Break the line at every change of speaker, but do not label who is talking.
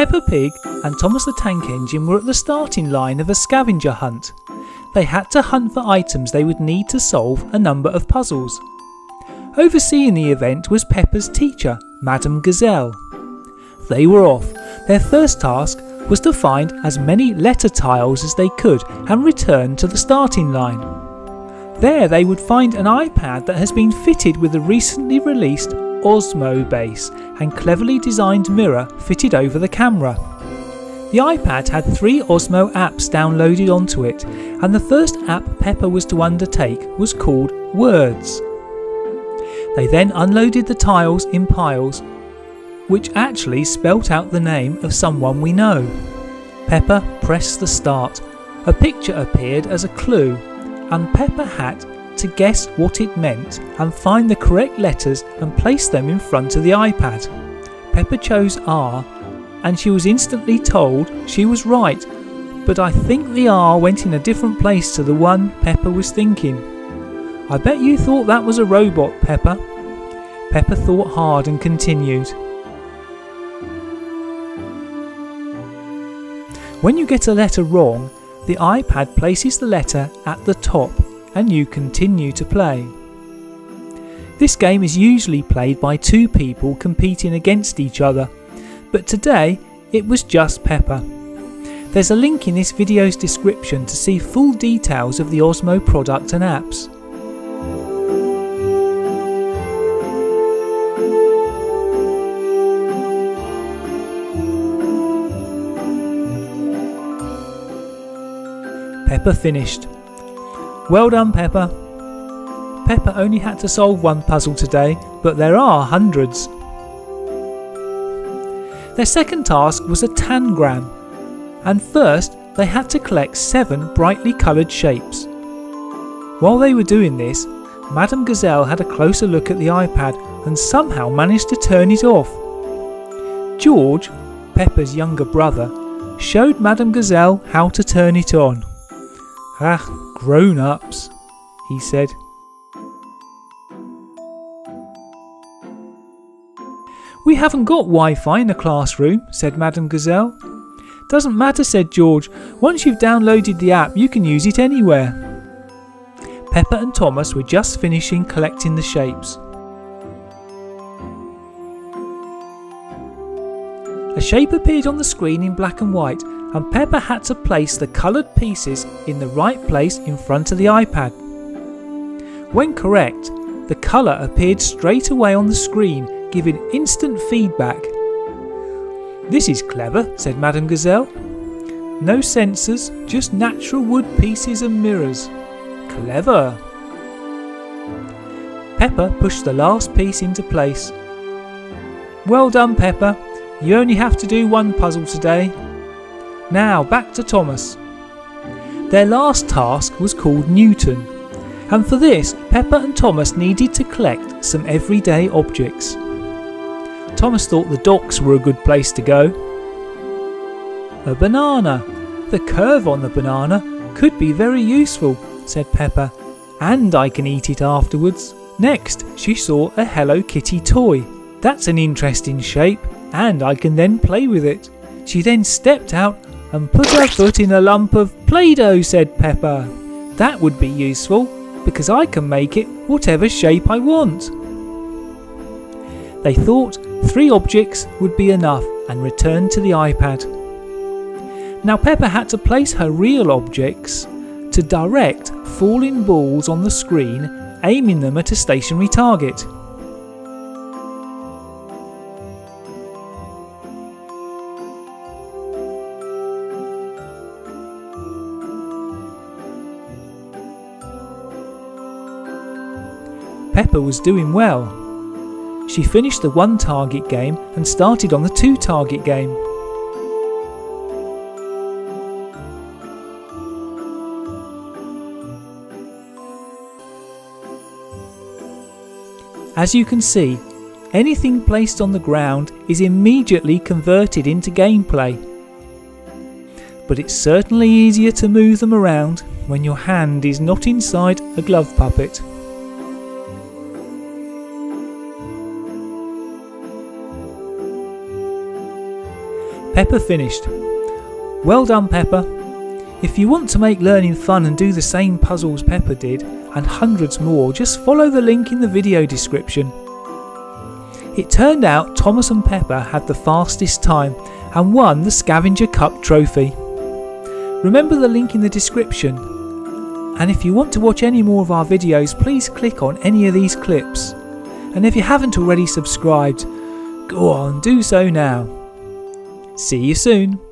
Peppa Pig and Thomas the Tank Engine were at the starting line of a scavenger hunt. They had to hunt for items they would need to solve a number of puzzles. Overseeing the event was Peppa's teacher, Madame Gazelle. They were off. Their first task was to find as many letter tiles as they could and return to the starting line. There they would find an iPad that has been fitted with a recently released Osmo base and cleverly designed mirror fitted over the camera. The iPad had 3 Osmo apps downloaded onto it, and the first app Peppa was to undertake was called Words. They then unloaded the tiles in piles, which actually spelt out the name of someone we know. Peppa pressed the start. A picture appeared as a clue, and Peppa had to guess what it meant and find the correct letters and place them in front of the iPad. Peppa chose R, and she was instantly told she was right, but I think the R went in a different place to the one Peppa was thinking. I bet you thought that was a robot, Peppa. Peppa thought hard and continued. When you get a letter wrong, the iPad places the letter at the top and you continue to play. This game is usually played by 2 people competing against each other, but today it was just Peppa. There's a link in this video's description to see full details of the Osmo product and apps. Peppa finished. Well done, Peppa. Peppa only had to solve 1 puzzle today, but there are hundreds. Their second task was a Tangram, and first they had to collect 7 brightly coloured shapes. While they were doing this, Madame Gazelle had a closer look at the iPad and somehow managed to turn it off. George, Peppa's younger brother, showed Madame Gazelle how to turn it on. "Ah, grown-ups," he said. "We haven't got Wi-Fi in the classroom," said Madame Gazelle. "Doesn't matter," said George. "Once you've downloaded the app, you can use it anywhere." Peppa and Thomas were just finishing collecting the shapes. A shape appeared on the screen in black and white, and Peppa had to place the coloured pieces in the right place in front of the iPad. When correct, the colour appeared straight away on the screen, giving instant feedback. "This is clever," said Madame Gazelle. "No sensors, just natural wood pieces and mirrors. Clever." Peppa pushed the last piece into place. "Well done, Peppa. You only have to do 1 puzzle today. Now back to Thomas." Their last task was called Newton, and for this Peppa and Thomas needed to collect some everyday objects. Thomas thought the docks were a good place to go. "A banana. The curve on the banana could be very useful," said Peppa, "and I can eat it afterwards." Next she saw a Hello Kitty toy. "That's an interesting shape, and I can then play with it." She then stepped out and put her foot in a lump of Play-Doh, said Peppa. "That would be useful, because I can make it whatever shape I want." They thought 3 objects would be enough and returned to the iPad. Now Peppa had to place her real objects to direct falling balls on the screen, aiming them at a stationary target. Peppa was doing well. She finished the 1 target game and started on the 2 target game. As you can see, anything placed on the ground is immediately converted into gameplay. But it's certainly easier to move them around when your hand is not inside a glove puppet. Peppa finished. Well done, Peppa. If you want to make learning fun and do the same puzzles Peppa did, and hundreds more, just follow the link in the video description. It turned out Thomas and Peppa had the fastest time and won the Scavenger Cup trophy. Remember the link in the description. And if you want to watch any more of our videos, please click on any of these clips. And if you haven't already subscribed, go on, do so now. See you soon.